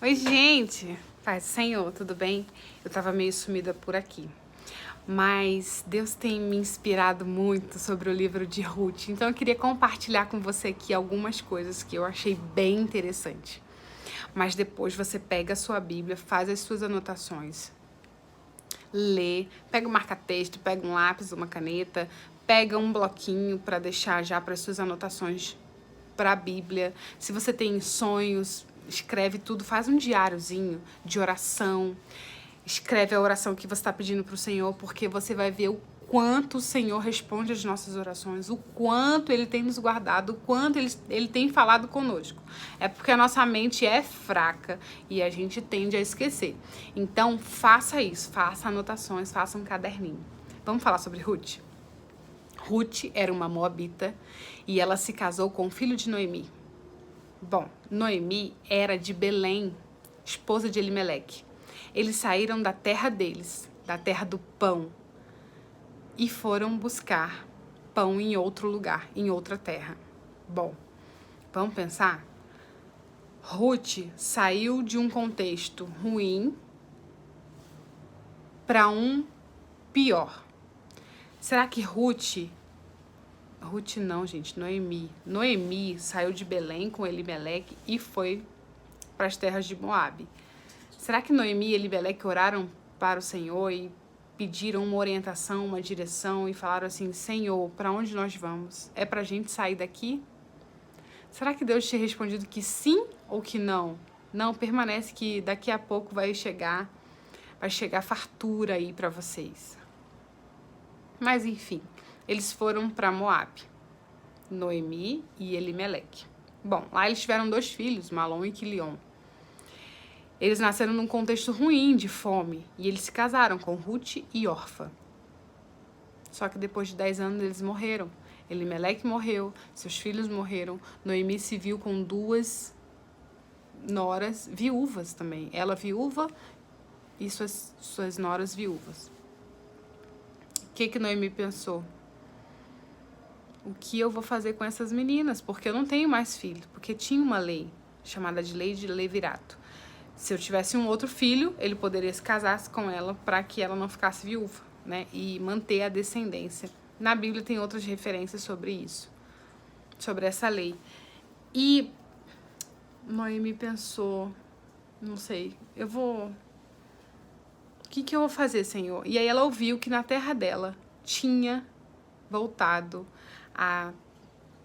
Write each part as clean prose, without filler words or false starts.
Oi, gente! Paz do Senhor, tudo bem? Eu tava meio sumida por aqui, mas Deus tem me inspirado muito sobre o livro de Ruth, então eu queria compartilhar com você aqui algumas coisas que eu achei bem interessante. Mas depois você pega a sua Bíblia, faz as suas anotações, lê, pega um marca-texto, pega um lápis, uma caneta, pega um bloquinho para deixar já para as suas anotações para a Bíblia. Se você tem sonhos, escreve tudo, faz um diáriozinho de oração. Escreve a oração que você está pedindo para o Senhor, porque você vai ver o quanto o Senhor responde às nossas orações, o quanto Ele tem nos guardado, o quanto Ele tem falado conosco. É porque a nossa mente é fraca e a gente tende a esquecer. Então, faça isso, faça anotações, faça um caderninho. Vamos falar sobre Ruth? Ruth era uma moabita e ela se casou com o filho de Noemi. Bom, Noemi era de Belém, esposa de Elimeleque. Eles saíram da terra deles, da terra do pão, e foram buscar pão em outro lugar, em outra terra. Bom, vamos pensar? Ruth saiu de um contexto ruim para um pior. Será que Ruth não, gente, Noemi saiu de Belém com Elimeleque e foi para as terras de Moabe. Será que Noemi e Elimeleque oraram para o Senhor e pediram uma orientação, uma direção e falaram assim: Senhor, para onde nós vamos? É para a gente sair daqui? Será que Deus tinha respondido que sim ou que não? Não, permanece que daqui a pouco vai chegar fartura aí para vocês. Mas enfim, eles foram para Moabe, Noemi e Elimeleque. Bom, lá eles tiveram 2 filhos, Malom e Quilion. Eles nasceram num contexto ruim, de fome, e eles se casaram com Ruth e Orfa. Só que depois de 10 anos eles morreram. Elimeleque morreu, seus filhos morreram, Noemi se viu com 2 noras viúvas também. Ela viúva e suas noras viúvas. O que Noemi pensou? O que eu vou fazer com essas meninas? Porque eu não tenho mais filho. Porque tinha uma lei, chamada de lei de levirato. Se eu tivesse um outro filho, ele poderia se casar com ela para que ela não ficasse viúva, né? E manter a descendência. Na Bíblia tem outras referências sobre isso, sobre essa lei. E Noemi pensou, não sei, o que eu vou fazer, Senhor? E aí ela ouviu que na terra dela tinha voltado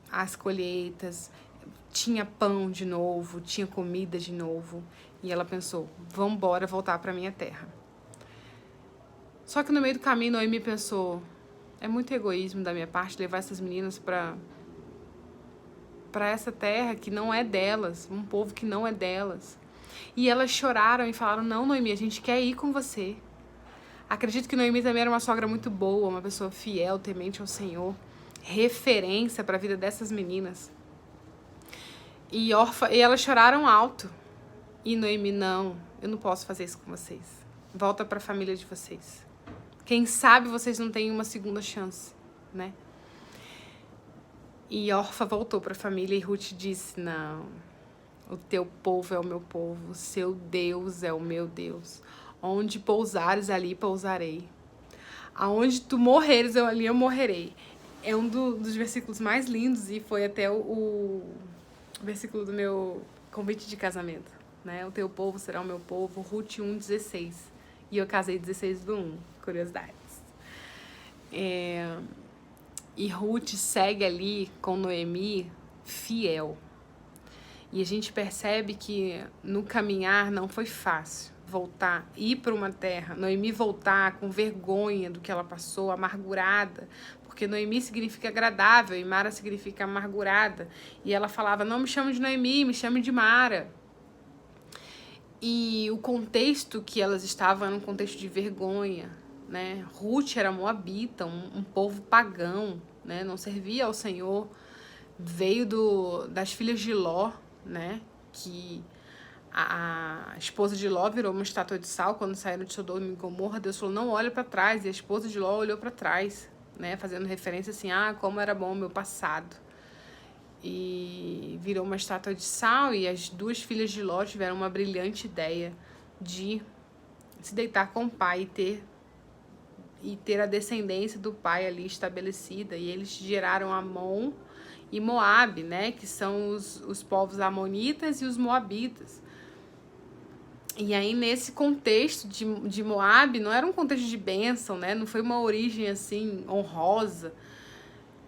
as colheitas, tinha pão de novo, tinha comida de novo. E ela pensou, vamos embora voltar para minha terra. Só que no meio do caminho, Noemi pensou, é muito egoísmo da minha parte levar essas meninas para essa terra que não é delas, um povo que não é delas. E elas choraram e falaram, não, Noemi, a gente quer ir com você. Acredito que Noemi também era uma sogra muito boa, uma pessoa fiel, temente ao Senhor, referência para a vida dessas meninas. E elas choraram alto. E Noemi, não, eu não posso fazer isso com vocês. Volta para a família de vocês. Quem sabe vocês não têm uma segunda chance, né? E Orfa voltou para a família e Ruth disse, não, o teu povo é o meu povo, o seu Deus é o meu Deus. Onde pousares, ali pousarei. Aonde tu morreres, ali eu morrerei. É um dos versículos mais lindos e foi até o versículo do meu convite de casamento, né? O teu povo será o meu povo, Ruth 1:16. E eu casei 16/1, curiosidades. E Ruth segue ali com Noemi fiel. E a gente percebe que no caminhar não foi fácil ir para uma terra, Noemi voltar com vergonha do que ela passou, amargurada, porque Noemi significa agradável e Mara significa amargurada. E ela falava, não me chame de Noemi, me chame de Mara. E o contexto que elas estavam era um contexto de vergonha, né? Ruth era moabita, um povo pagão, né? Não servia ao Senhor. Veio das filhas de Ló, né? Que a esposa de Ló virou uma estátua de sal quando saíram de Sodoma e Gomorra. Deus falou, não olha para trás. E a esposa de Ló olhou para trás, né? Fazendo referência assim, como era bom o meu passado. e virou uma estátua de sal, e as duas filhas de Ló tiveram uma brilhante ideia de se deitar com o pai e ter a descendência do pai ali estabelecida, e eles geraram Amon e Moabe, né, que são os povos amonitas e os moabitas. E aí, nesse contexto de Moabe, não era um contexto de bênção, né, não foi uma origem, assim, honrosa.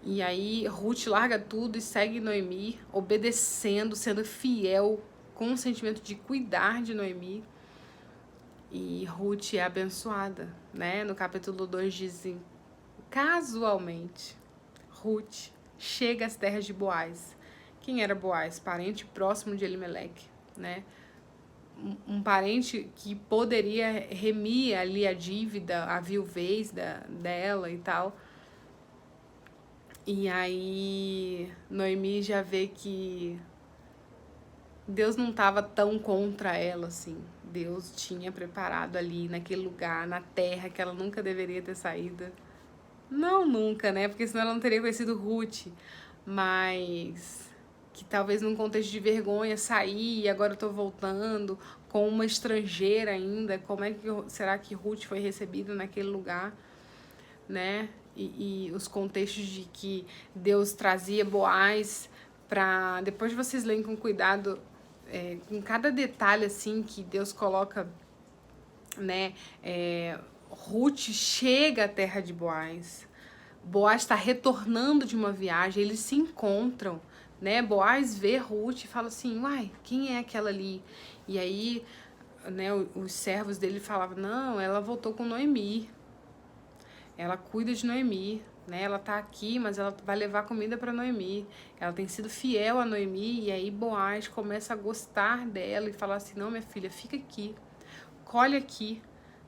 E aí, Ruth larga tudo e segue Noemi, obedecendo, sendo fiel, com o sentimento de cuidar de Noemi. E Ruth é abençoada, né? No capítulo 2 dizem, casualmente, Ruth chega às terras de Boaz. Quem era Boaz? Parente próximo de Elimeleque, né? Um parente que poderia remir ali a dívida, a viuvez dela e tal. E aí Noemi já vê que Deus não estava tão contra ela, assim. Deus tinha preparado ali, naquele lugar, na terra, que ela nunca deveria ter saído. Não nunca, né? Porque senão ela não teria conhecido Ruth. Mas que talvez num contexto de vergonha sair e agora eu tô voltando com uma estrangeira ainda. Como é que será que Ruth foi recebida naquele lugar, né? E os contextos de que Deus trazia Boaz para... Depois vocês leem com cuidado, com cada detalhe assim que Deus coloca, né? Ruth chega à terra de Boaz. Boaz está retornando de uma viagem, eles se encontram, né? Boaz vê Ruth e fala assim, uai, quem é aquela ali? E aí, né, os servos dele falavam, não, ela voltou com Noemi. Ela cuida de Noemi, né? Ela tá aqui, mas ela vai levar comida para Noemi. Ela tem sido fiel a Noemi, e aí Boaz começa a gostar dela e falar assim, não, minha filha, fica aqui, colhe aqui,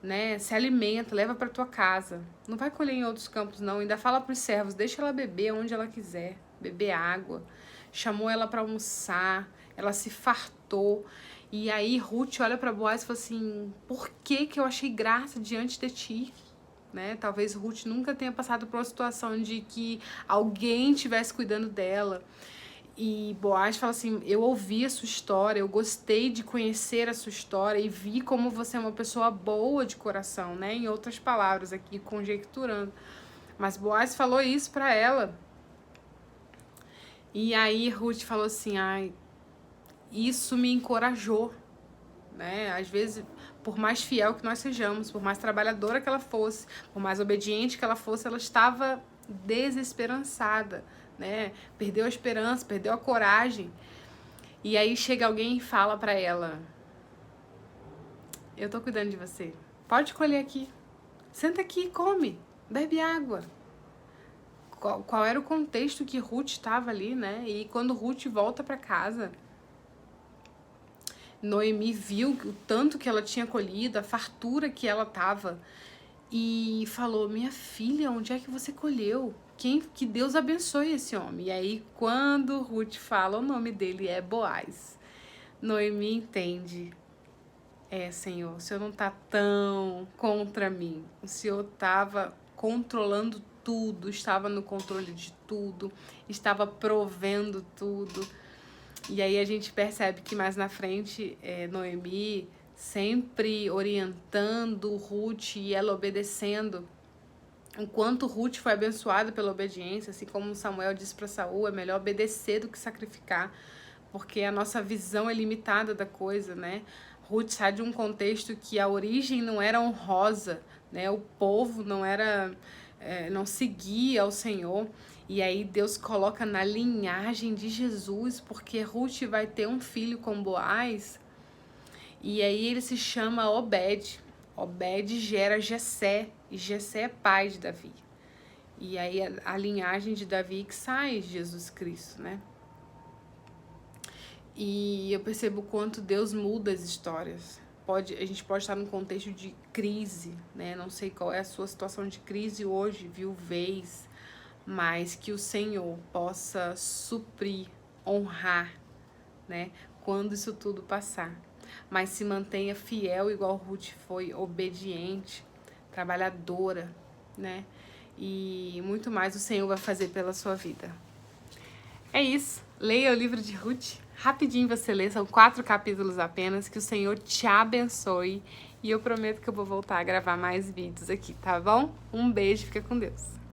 né? Se alimenta, leva para tua casa. Não vai colher em outros campos, não. Ainda fala pros servos, deixa ela beber onde ela quiser, beber água. Chamou ela para almoçar, ela se fartou. E aí Ruth olha para Boaz e fala assim, por que que eu achei graça diante de ti? Né? Talvez Ruth nunca tenha passado por uma situação de que alguém estivesse cuidando dela. E Boaz fala assim, eu ouvi a sua história, eu gostei de conhecer a sua história e vi como você é uma pessoa boa de coração, né? Em outras palavras aqui, conjecturando. Mas Boaz falou isso pra ela. E aí Ruth falou assim, ai, isso me encorajou, né? Às vezes, por mais fiel que nós sejamos, por mais trabalhadora que ela fosse, por mais obediente que ela fosse, ela estava desesperançada, né? Perdeu a esperança, perdeu a coragem. E aí chega alguém e fala pra ela, eu tô cuidando de você, pode colher aqui, senta aqui e come, bebe água. Qual era o contexto que Ruth estava ali, né? E quando Ruth volta pra casa, Noemi viu o tanto que ela tinha colhido, a fartura que ela tava, e falou, minha filha, onde é que você colheu? Que Deus abençoe esse homem. E aí, quando Ruth fala, o nome dele é Boaz. Noemi entende, Senhor, o Senhor não tá tão contra mim. O Senhor estava controlando tudo, estava no controle de tudo, estava provendo tudo. E aí a gente percebe que mais na frente, Noemi sempre orientando Ruth e ela obedecendo. Enquanto Ruth foi abençoada pela obediência, assim como Samuel disse para Saul, é melhor obedecer do que sacrificar, porque a nossa visão é limitada da coisa, né? Ruth sai de um contexto que a origem não era honrosa, né? O povo não era, não seguia ao Senhor. E aí Deus coloca na linhagem de Jesus, porque Ruth vai ter um filho com Boaz, e aí ele se chama Obed. Obed gera Jessé, e Jessé é pai de Davi. E aí a linhagem de Davi que sai Jesus Cristo, né? E eu percebo o quanto Deus muda as histórias. A gente pode estar num contexto de crise, né? Não sei qual é a sua situação de crise hoje, viuvez, mas que o Senhor possa suprir, honrar, né? Quando isso tudo passar. Mas se mantenha fiel, igual Ruth foi, obediente, trabalhadora, né? E muito mais o Senhor vai fazer pela sua vida. É isso. Leia o livro de Ruth. Rapidinho você lê, são 4 capítulos apenas. Que o Senhor te abençoe. E eu prometo que eu vou voltar a gravar mais vídeos aqui, tá bom? Um beijo, fica com Deus.